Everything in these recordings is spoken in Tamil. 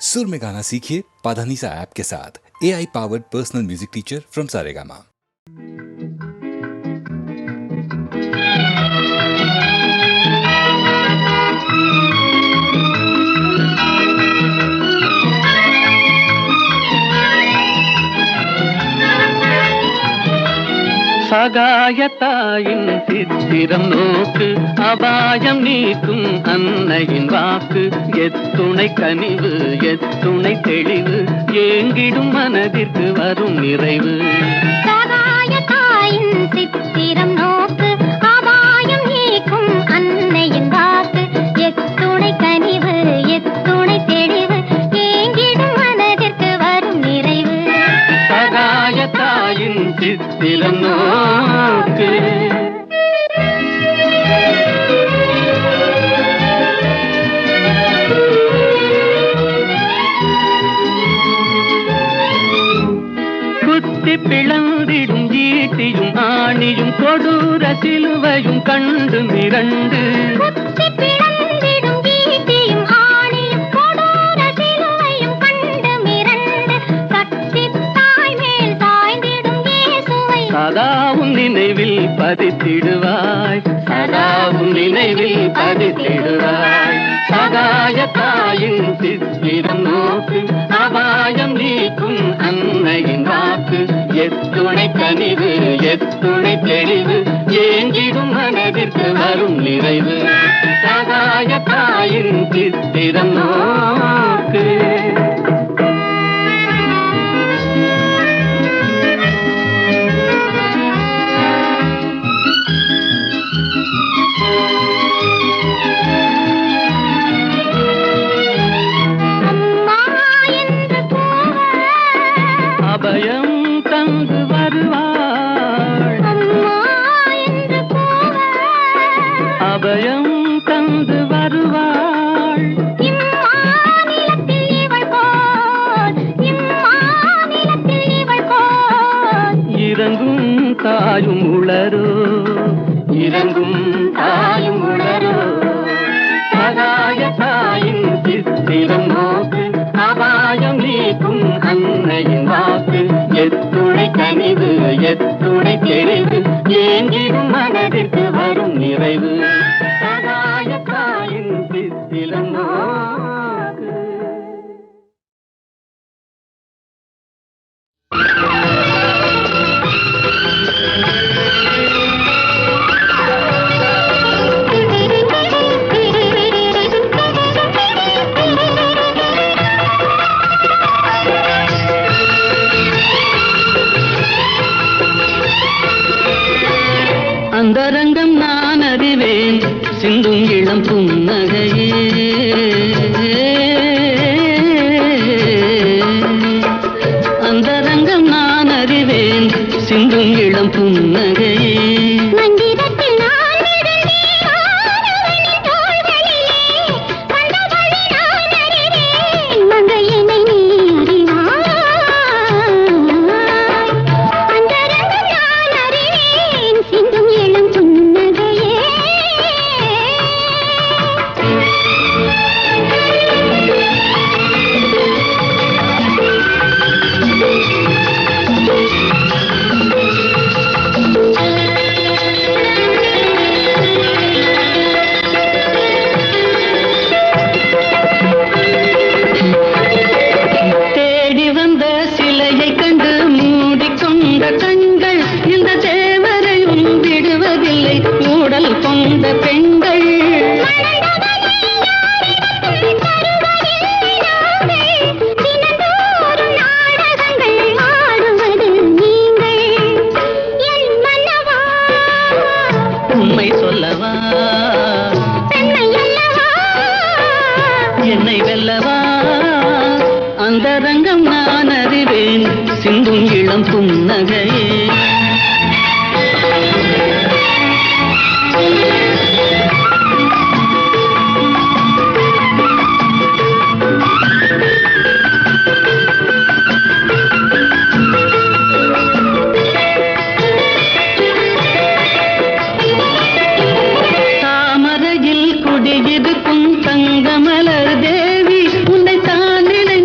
सुर में गाना सीखिए पाधानीसा ऐप के साथ। AI powered personal music teacher from Saregama. சகாயத்தாயின் சித்திரம் நோக்கு, அபாயம் நீக்கும் அன்னையின் வாக்கு. எத்துணை கனிவு எத்துணை தெளிவு, ஏங்கிடும் மனதிற்கு வரும் நிறைவு. சகாயத்தாயின் சித்திரம் நோக்கு, அபாயம் நீக்கும் அன்னையின் வாக்கு. எத்துணை கனிவு எத்துணை தெளிவு, ஏங்கிடும் மனதிற்கு வரும் நிறைவு. சகாயத்தாயின் சித்திரம் நோக்கு. குத்தி பிளந்திடும் ஈட்டியும் ஆணியும் கொடூர சிலுவையும் கண்டு மிரண்டு. குத்தி பிளந்திடும் ஈட்டியும் ஆணியும் கொடூர சிலுவையும் கண்டு மிரண்டு. சக்தி தாய் மேல் சாய்ந்திடும் இயேசுவை சதாவும் நினைவில் பதித்திடுவாய், சதாவும் நினைவில் பதித்திடுவாய். சகாயத்தாயின் சித்திரம் நோக்கு, அபாயம் நீக்கும் அன்னையின் வாக்கு. எத்துணை கனிவு எத்துணை தெளிவு, ஏங்கிடும் மனதிற்கு வரும் நிறைவு. சகாயத்தாயின் சித்திரம் நோக்கு. அபயம் தந்து வருவாள், அபயம் தந்து வருவாள். இம்மாநிலத்தில் இவள் போல், இம்மாநிலத்தில் இவள் போல். இறங்கும் தாயும் உளரோ, இறங்கும் தாயும் உளரோ. சகாயத்தாயின் சித்திரம் நோக்கு, அபாயம் நீக்கும் அன்னையின் வாக்கு. எத்துணை கனிவு எத்துணை தெளிவு, ஏங்கிடும் மனதிற்கு வரும் நிறைவு. சகாயத்தாயின் சித்திரம் நோக்கு. அந்தரங்கம் நான் அறிவேன், சிந்தும் இளம் புன்னகையே. அந்தரங்கம் நான் அறிவேன், சிந்தும் இளம் புன்னகையே. மந்திரத்தில் நான் விழுந்தேன் ஆடவனின் தோள்களிலே. வந்த வழி நான் அறிவேன், மங்கையனை நீ அறிவாய். அந்தரங்கம் நான் அறிவேன், சிந்தும் இளம் புன்னகையே. தேடி வந்த சிலையை கண்டு மூடிக்கொண்ட கண்கள், இந்த தேவரையும் விடுவதில்லை மூடல் கொண்ட பெண்கள். தினந்தோறும் நாடகங்கள் ஆடுவது நீங்கள். என் மன்னவா, உண்மை சொல்லவா, பெண்மை அல்லவா? என்னை வெல்லவா. அந்தரங்கம் நான் அறிவேன், சிந்தும் இளம் புன்னகையே. தாமரையில் குடியிருக்கும் தங்கமலர் தேவி, உன்னை தான் நினை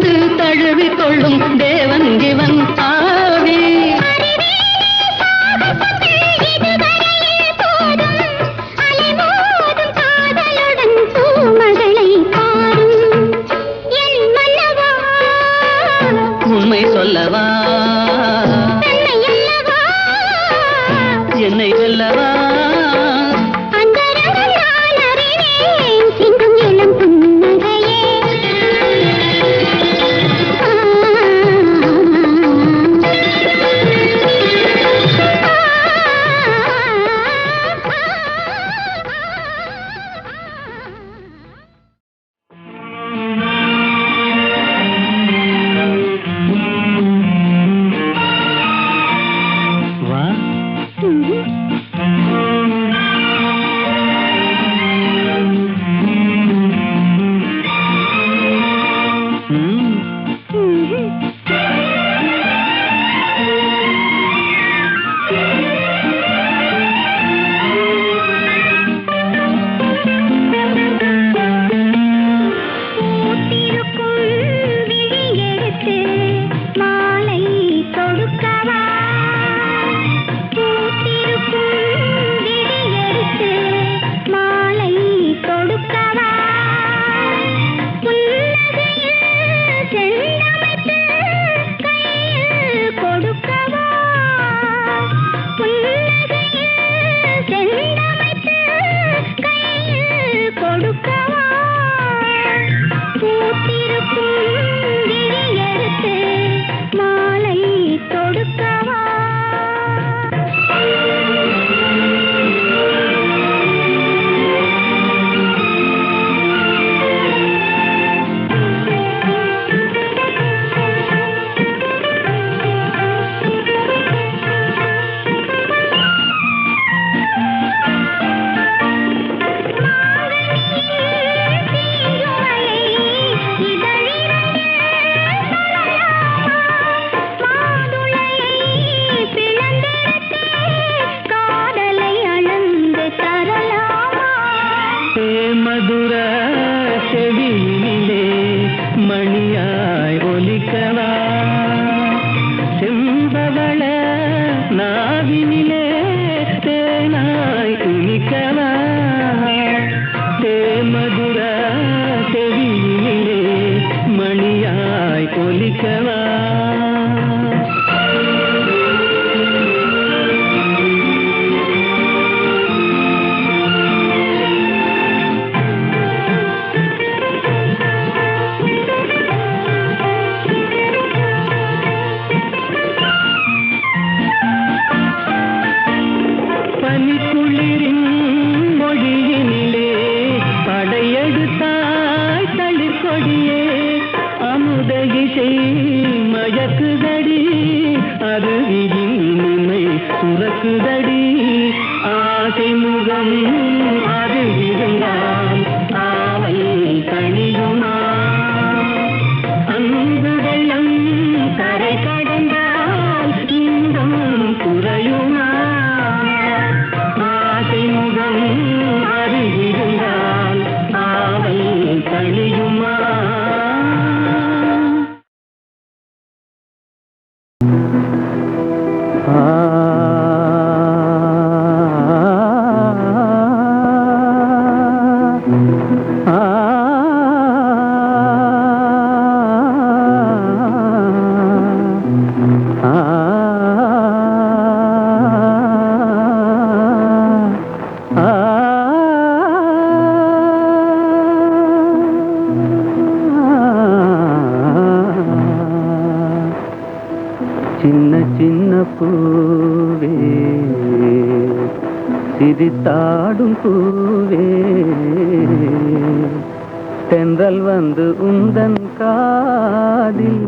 ஒலிக்கவா பனிக்குளிரின் மொழியினிலே படையெடுத்தாய் தளிர்கொடியே அமுத இசை மயக்குதடி அருவியின் இனிமை சுரக்குதடி ஆசை முகம் அது இருந்தால் ஆவல் தனியுமா அன்பு வெள்ளம் கரை கடந்தால் இன்பம் குறையுமா ஆசை முகம் அது இருந்தால் ஆவல் தனியுமா சின்ன சின்ன பூவே சிரித்தாடும் பூவே தென்றல் வந்து உந்தன் காதில்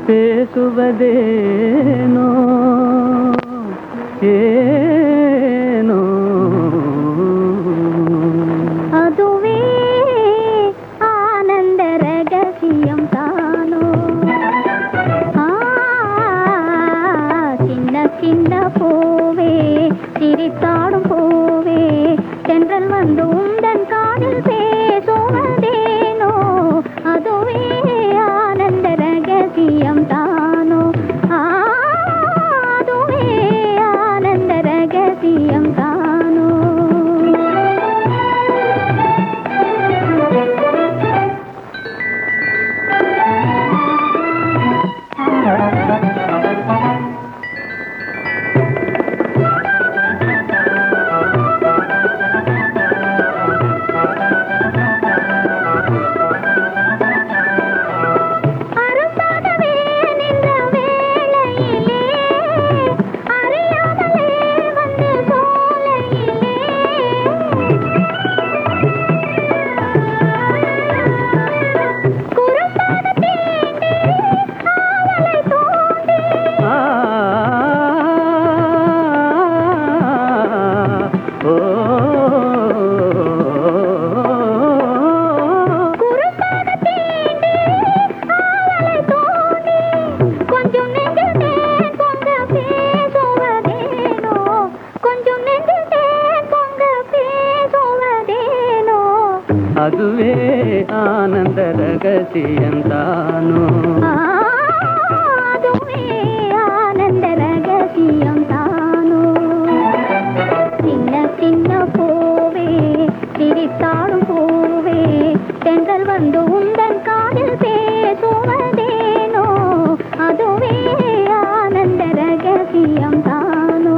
பேசுவதேனோ ஏனோ அதுவே ஆனந்த ரகசியம் தானோ சின்ன சின்ன பூவே சிரித்தாடும் பூவே தென்றல் வந்து உந்தன் காதில் பேசுவதேனோ அதுவே ஆனந்த ரகசியம் தானோ அதுவே ஆனந்த ரகசியம் தானோ அதுவே ஆனந்த ரகசியம் தானோ அதுவே ஆனந்த ரகசியம் தானோ சின்ன சின்ன பூவே சிரித்தாடும் பூவே தென்றல் வந்து உந்தன் காதில் பேசுவதேனோ அதுவே ஆனந்த ரகசியம் தானோ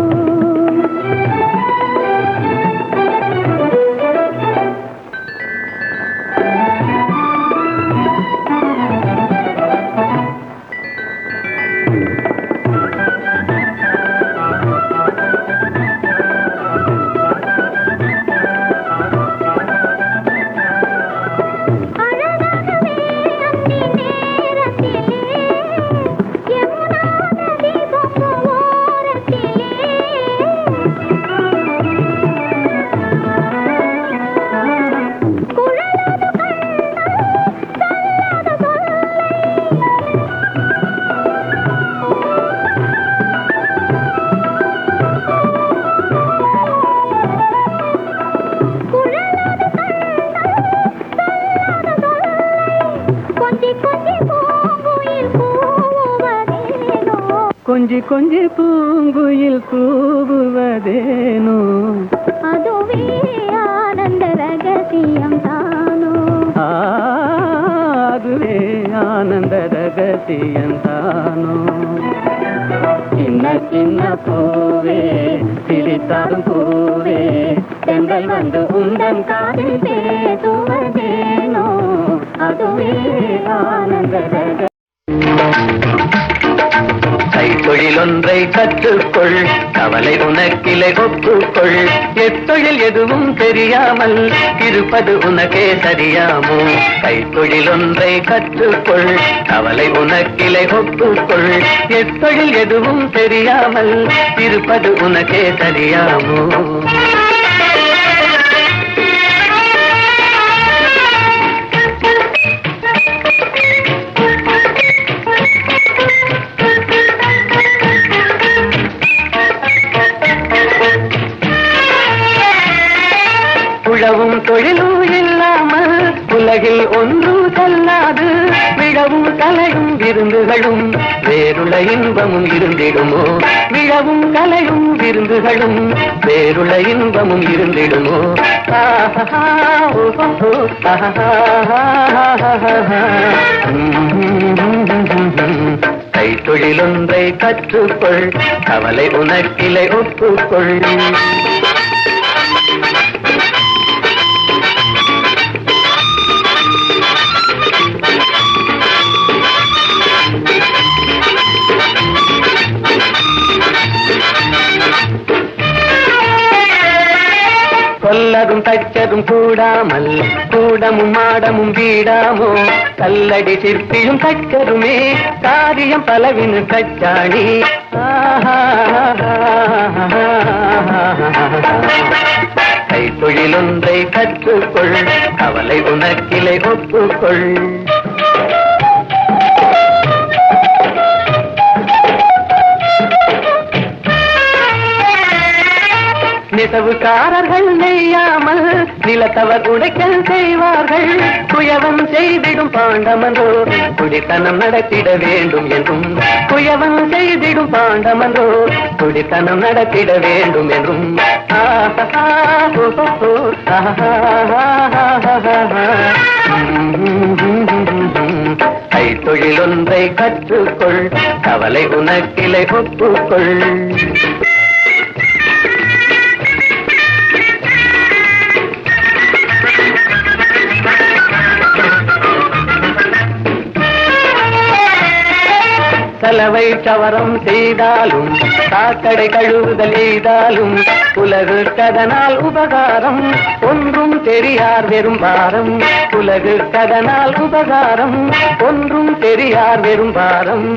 கொஞ்சி கொஞ்சி பூங்குயில் கூவுவதேனோ அதுவே ஆனந்த ரகசியம் தானோ அதுவே ஆனந்த ரகசியந்தானோ சின்ன சின்ன பூவே சிரித்தாடும் பூவே தென்றல் வந்து உந்தன் காதில் பேசுவதேனோ அதுவே ஆனந்த ரகசியம். கைத்தொழில் ஒன்றை கற்றுக்கொள், கவலை உனக்கிலை ஒப்புக்கொள். எத்தொழில் எதுவும் தெரியாமல் இருப்பது உனக்கே சரியாமோ? கைத்தொழில் ஒன்றை கற்றுக்கொள், கவலை உனக்கிலை ஒப்புக்கொள். எத்தொழில் எதுவும் தெரியாமல் இருப்பது உனக்கே சரியாமோ? உழவும் தொழிலும் இல்லாமல் உலகில் ஒன்றும் செல்லாது. விழவும் கலையும் விருந்துகளும் வேறுள்ள இன்பமும் இருந்திடுமோ? விழவும் கலையும் விருந்துகளும் வேறுள்ள இன்பமும் இருந்திடுமோ? கைத்தொழிலொன்றை கற்றுக்கொள், கவலை உனக்கிலை ஒப்புக்கொள். கொல்லதும் தச்சதும் கூடாமல் கூடமும் மாடமும் வீடாமோ? கல்லடி சிற்பியும் தச்சதுமே காரியம் பலவினு கச்சாணி. கைத்தொழிலொன்றை கற்றுக்கொள், கவலை உனக்கிலை ஒப்புக்கொள். நெசவுக்காரர்கள் நெய்யாமல் நிலத்தவர் உடைக்கல் செய்வார்கள். குயவன் செய்திடும் பாண்டமன்றோ குடித்தனம் நடத்திட வேண்டும் என்றும். குயவன் செய்திடும் பாண்டமன்றோ குடித்தனம் நடத்திட வேண்டும் என்றும். கைத்தொழிலொன்றை கற்றுக்கொள், கவலை உனக்கிலை ஒப்புக்கொள். சலவை சவரம் செய்தாலும் சாக்கடை கழுவுதல் எய்தாலும் உலகு கதனால் உபகாரம் ஒன்றும் தெரியார் வெறும் பாரம். உலகு கதனால் உபகாரம் ஒன்றும் தெரியார் வெறும் பாரம்.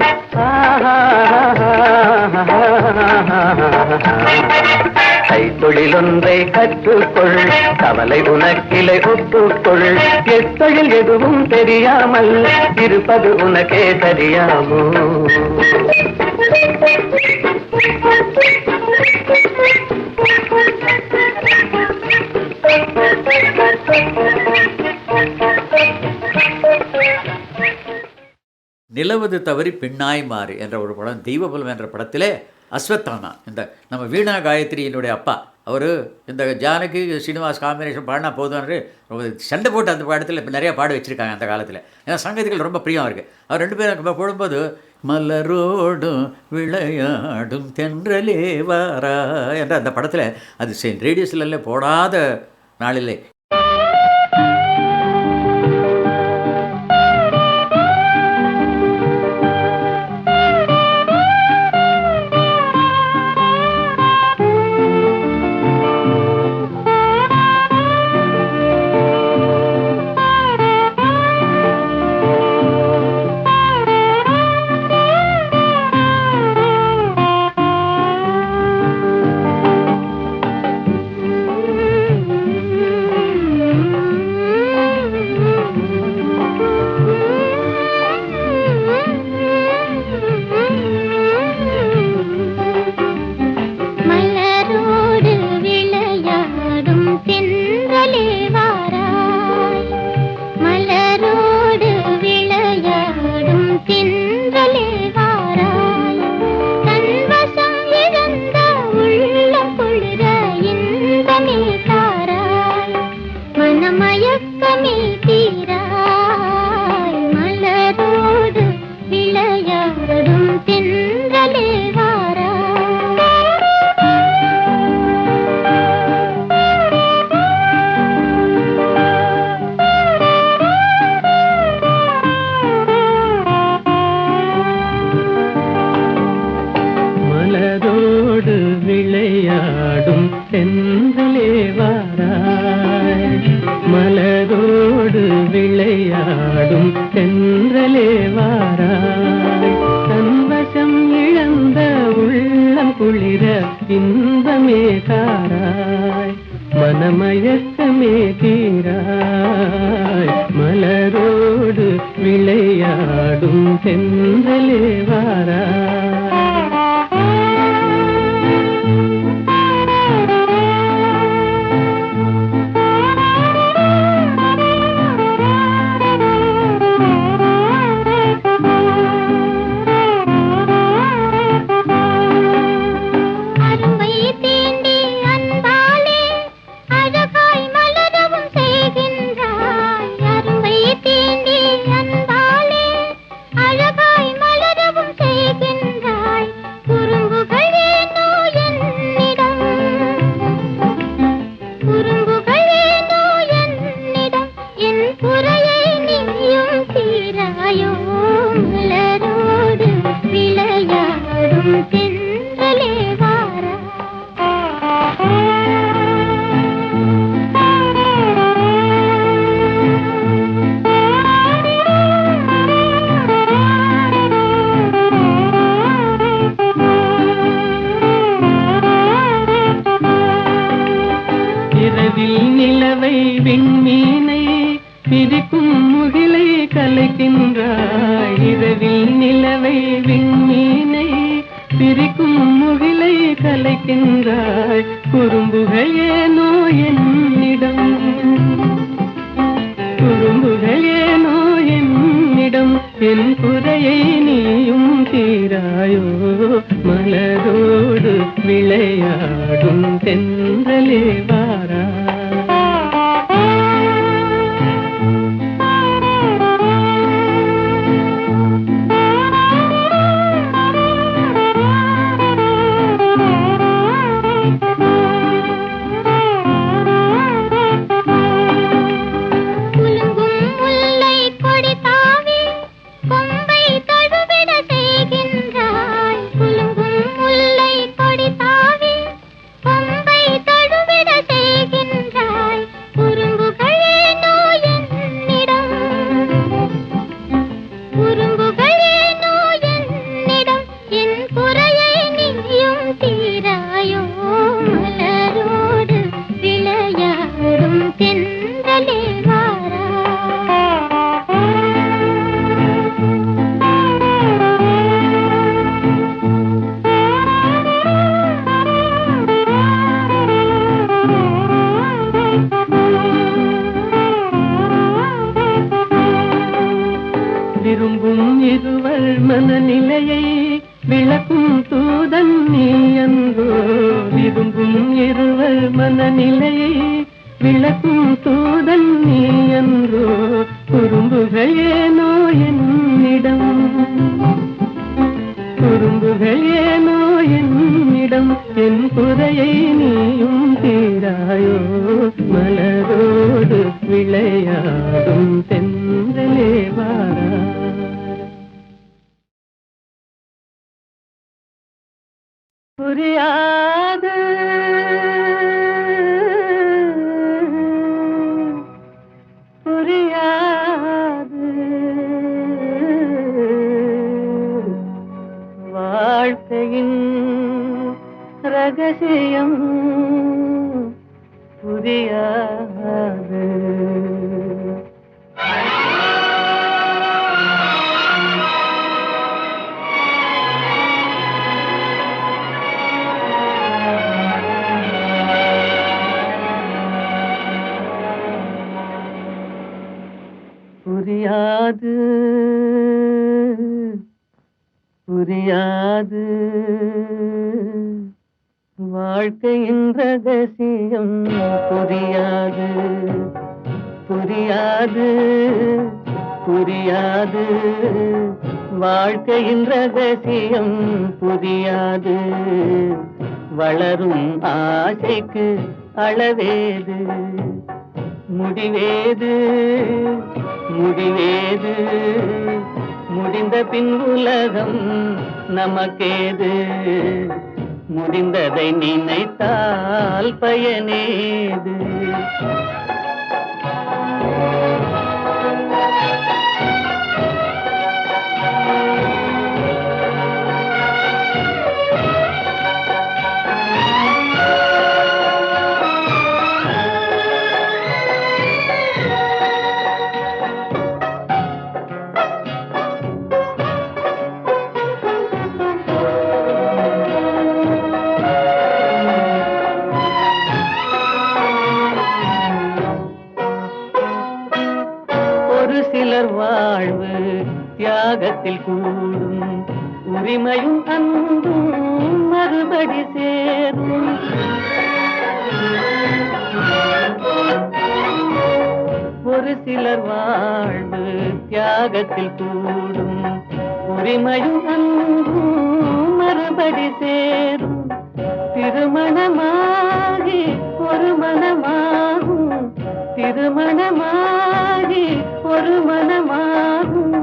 கைத்தொழிலொன்றை கற்றுக்கொள், கவலை உனக்கிலை ஒப்புக்கொள். எத்தொழில் எதுவும் தெரியாமல் இருப்பது உனக்கே சரியாமோ? நிலவது தவறி பெண்ணாய் மாறு என்ற ஒரு படம், தெய்வபலம் என்ற படத்திலே அஸ்வத்தானா, இந்த நம்ம வீணா காயத்ரியினுடைய அப்பா, அவர் இந்த ஜானகி ஸ்ரீனிவாஸ் காம்பினேஷன் பாடினா போதும்னு ரொம்ப சண்டை போட்டு அந்த படத்தில் இப்போ நிறையா பாட வச்சுருக்காங்க அந்த காலத்தில். ஏன்னா சங்கதிகள் ரொம்ப பிரியம் இருக்குது. அவர் ரெண்டு பேரும் போடும்போது மலரோடும் விளையாடும் தென்றலே வாரா என்ற அந்த படத்தில் அது ரேடியோஸ்ல போடாத நாளிலே. தென்றலே வாராய் தன்வசம் இழந்த உள்ளம் குளிர இன்பமே தாராய் மனமயக்கமே தீராய் மலரோடு விளையாடும் தென்றலே வாராய் விண்மீனை பிரிக்கும் முகிலை கலைக்கின்றாய் இரவில் நிலவை விண்மீனை பிரிக்கும் முகிலை கலைக்கின்றாய் குறும்புகள் ஏனோ என்னிடம் குறும்புகள் ஏனோ என்னிடம் என் குறையை நீயும் தீராயோ மலரோடு விளையாடும் தென்றலே வாரா விரும்பும் இருவர் மனநிலையை விளக்கும் தூதன் நீ அன்றோ விரும்பும் இருவர் மனநிலையை விளக்கும் தூதன் நீ அன்றோ குறும்புகள் ஏனோ என்னிடம் குறும்புகள் ஏனோ என்னிடம் என் குறையை நீயும் தீராயோ மலரோடு விளையாடும் தென்றலே வாரா புரியாது புரியாது வாழ்க்கையின் ரகசியம் புரியாது புரியாது புரியாது வாழ்க்கையின் ரகசியம் புரியாது புரியாது புரியாது வாழ்க்கையின் ரகசியம் புரியாது வளரும் ஆசைக்கு அளவேது முடிவேது முடிவேது முடிந்த பின் உலகம் நமக்கேது முடிந்ததை நினைத்தால் பயனேது தியாகத்தில் கூடும் உரிமையும் அன்பும் மறுபடி சேரும். ஒரு சிலர் வாழ்வு தியாகத்தில் கூடும் உரிமையும் அன்பும் மறுபடி சேரும். திருமணமாகி ஒரு மனமாகும், திருமணமாகி ஒரு மனமாகும்.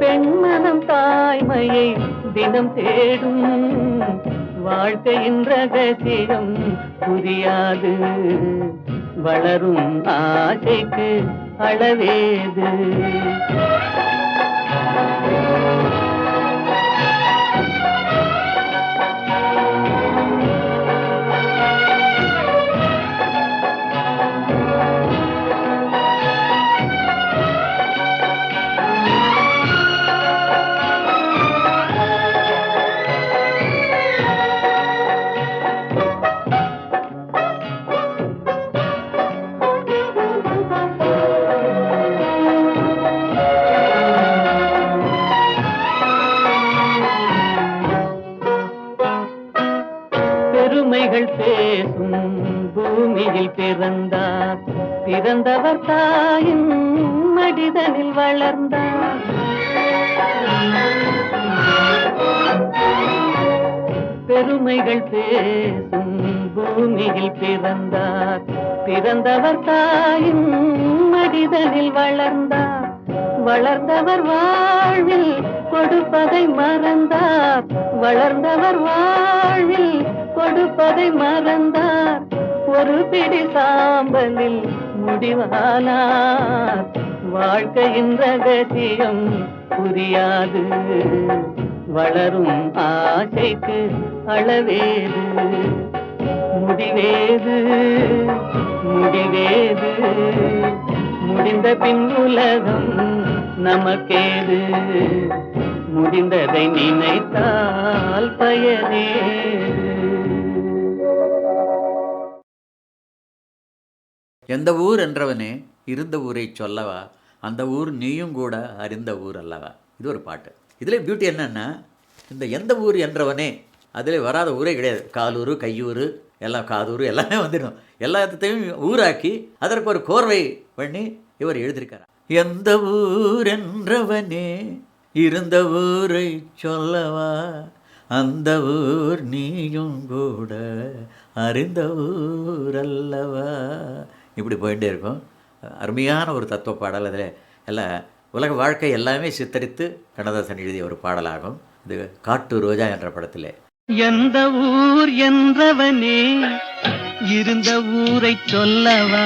பெண்மனம் தாய்மையை தினம் தேடும். வாழ்க்கையின் ரகசியம் புரியாது. வளரும் ஆசைக்கு அளவேது. பெருமைகள் பேசும் பூமியில் பிறந்தார். பிறந்தவர் தாயின் மடிதனில் வளர்ந்தார். பெருமைகள் பேசும் பூமியில் பிறந்தார். பிறந்தவர் தாயின் மடிதனில் வளர்ந்தார். வளர்ந்தவர் வாழ்வில் கொடுப்பதை மறந்தார். வளர்ந்தவர் வாழ்வில் கொடுப்பதை மறந்தார். ஒரு பிடி சாம்பலில் முடிவானார். வாழ்க்கையின் ரகசியம் புரியாது. வளரும் ஆசைக்கு அளவேது. முடிவேது முடிவேது. முடிந்த பின் உலகம் நமக்கேது. முடிந்ததை நினைத்தால் பயனேது. எந்த ஊர் என்றவனே இருந்த ஊரை சொல்லவா, அந்த ஊர் நீயும் கூட அறிந்த ஊர் அல்லவா. இது ஒரு பாட்டு. இதில் பியூட்டி என்னென்னா, இந்த எந்த ஊர் என்றவனே அதில் வராத ஊரே கிடையாது. காலூர், கையூர், எல்லாம் காதூர் எல்லாமே வந்துடும். எல்லாத்தையும் ஊராக்கி அதற்கு ஒரு கோர்வை பண்ணி இவர் எழுதியிருக்கார். எந்த ஊர் என்றவனே இருந்த ஊரை சொல்லவா, அந்த ஊர் நீயும் கூட அறிந்த ஊர் அல்லவா. இப்படி போயிட்டே இருக்கும். அருமையான ஒரு தத்துவ பாடல். அதில் எல்லாம் உலக வாழ்க்கை எல்லாமே சித்தரித்து கண்ணதாசன் எழுதிய ஒரு பாடலாகும். இது காட்டு ரோஜா என்ற படத்திலே. எந்த ஊர் என்றவனே இருந்த ஊரை சொல்லவா,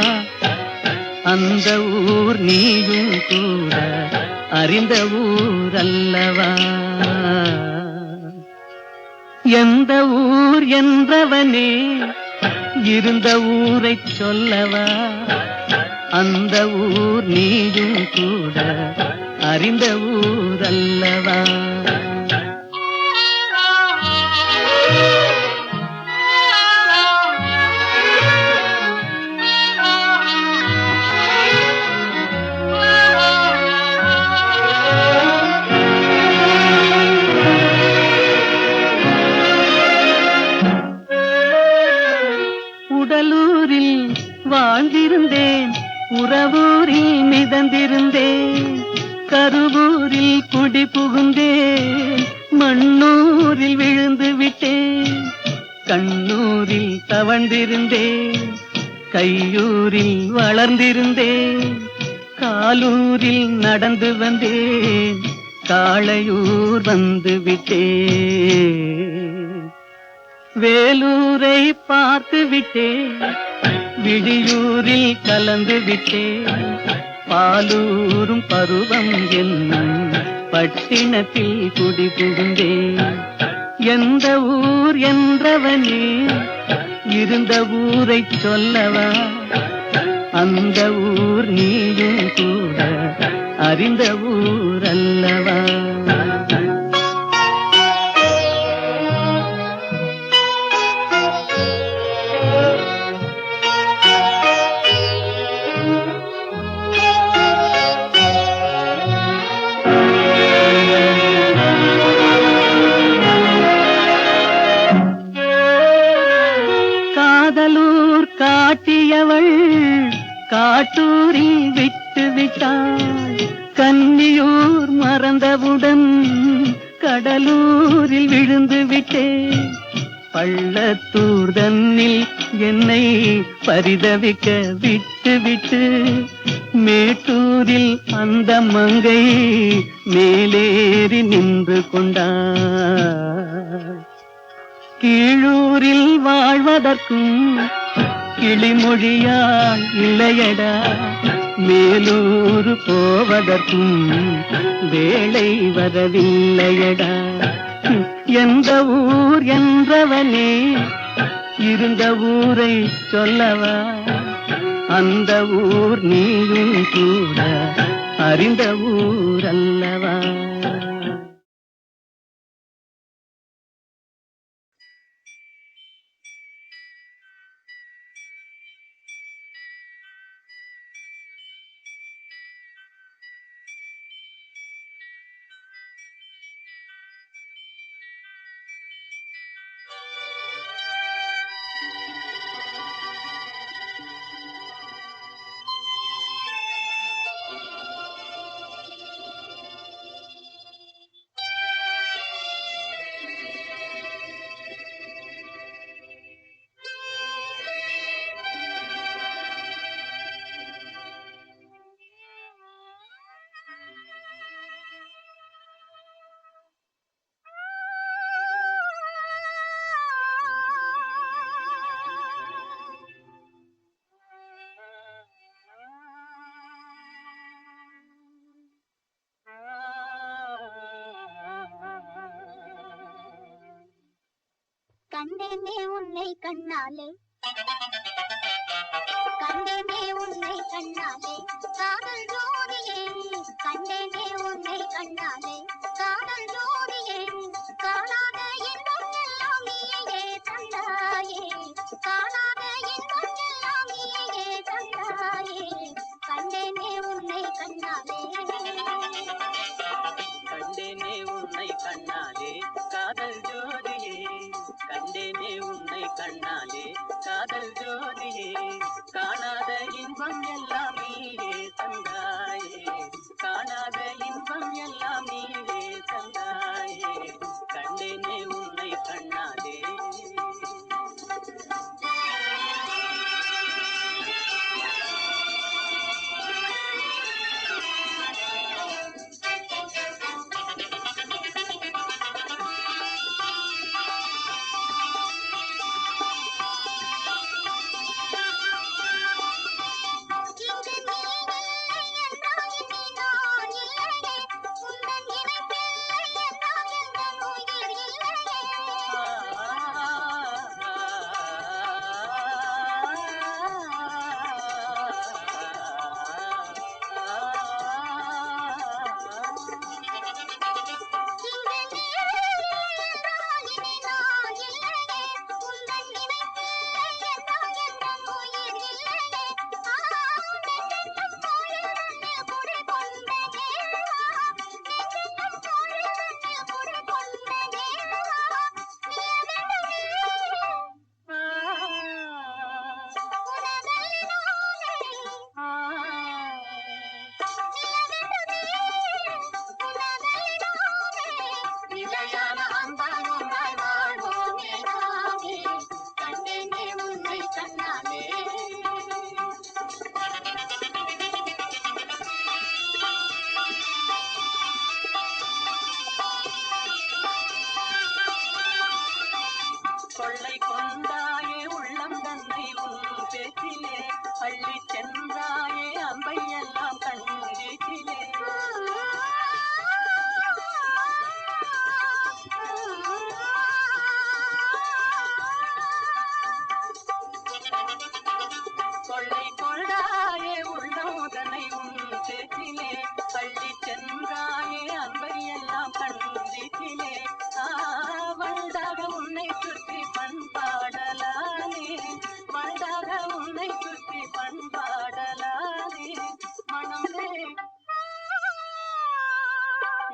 அந்த ஊர் நீயும் கூட அறிந்த ஊர் அல்லவா. எந்த ஊர் என்றவனே இருந்த ஊரை சொல்லவா, அந்த ஊர் நீயும் கூட அறிந்த ஊர் அல்லவா. உடலூரில் வாழ்ந்திருந்தேன், உறவூரில் மிதந்திருந்தேன், கருவூரில் குடி புகுந்தேன், மண்ணூரில் விழுந்து விட்டேன், கண்ணூரில் தவழ்ந்திருந்தேன், கையூரில் வளர்ந்திருந்தேன், காலூரில் நடந்து வந்தேன், காளையூர் வந்து விட்டேன். வேலூரை பார்த்து விட்டேன், விழியூரில் கலந்து விட்டேன், பாலூரும் பருவம் என்னும் பட்டினத்தில் குடி புகுந்தேன். எந்த ஊர் என்றவனே இருந்த ஊரை சொல்லவா, அந்த ஊர் நீயும் கூட அறிந்த ஊர் அல்லவா. காட்டூரில் விட்டு விட்டாள் கன்னியூர் மறந்தவுடன் கடலூரில் விழுந்து விட்டேன். பள்ளத்தூர் தன்னில் என்னை பரிதவிக்க விட்டு விட்டு மேட்டூரில் அந்த மங்கை மேலேறி நின்று கொண்டாள். கீழூரில் வாழ்வதற்கும் கிளிமொழியால் இல்லையடா, மேலூர் போவதற்கும் வேளை வரவில்லையடா. எந்த ஊர் என்றவனே இருந்த ஊரை சொல்லவா, அந்த ஊர் நீயும் கூட அறிந்த ஊர் அல்லவா. கண்டேனே உன்னை கண்ணாலே, கண்டேனே உன்னை கண்ணாலே, காதல் ஜோடியே. கண்டேனே உன்னை கண்ணாலே, காதல் ஜோடியே. காணாத இன்பம் எல்லாம் நீயே தந்தாயே, காணாத இன்பம் எல்லாம் நீயே தந்தாயே. கண்டேனே உன்னை கண்ணாலே, கண்டேனே உன்னை கண்ணாலே காதல் ஜோதியே. கண்டேனே உன்னை கண்ணாலே காதல் ஜோதியே. காணாத இன்பம் எல்லாம் நீயே தந்தாயே, காணாத இன்பம் எல்லாம் நீயே தந்தாயே. கண்டேனே உன்னை கண்ணாலே. கொள்ளை கொண்டாயே உள்ளம் தன்னை உன் பேச்சிலே, அள்ளி சென்றாயே அம்பை எல்லாம் கண்ணீச்சிலே. கொள்ளை கொண்டாயே உள்ளம் தன்னை உன் பேச்சிலே, அள்ளி சென்றாயே அம்பை எல்லாம் கண்ணீச்சிலே. வண்டாக உன்னை சுற்றி பண்பாடலானே, வண்டாக உன்னை சுற்றி பண்பாடலானே. மனமே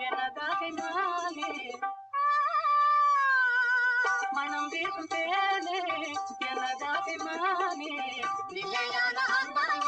எனதாக நானே, மனம் வீசும் தேனே எனதாக நானே. நிலையான அன்பாய்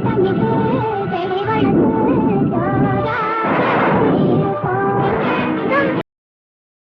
தங்கிட்டு செடி வளர்த்து ஜோரா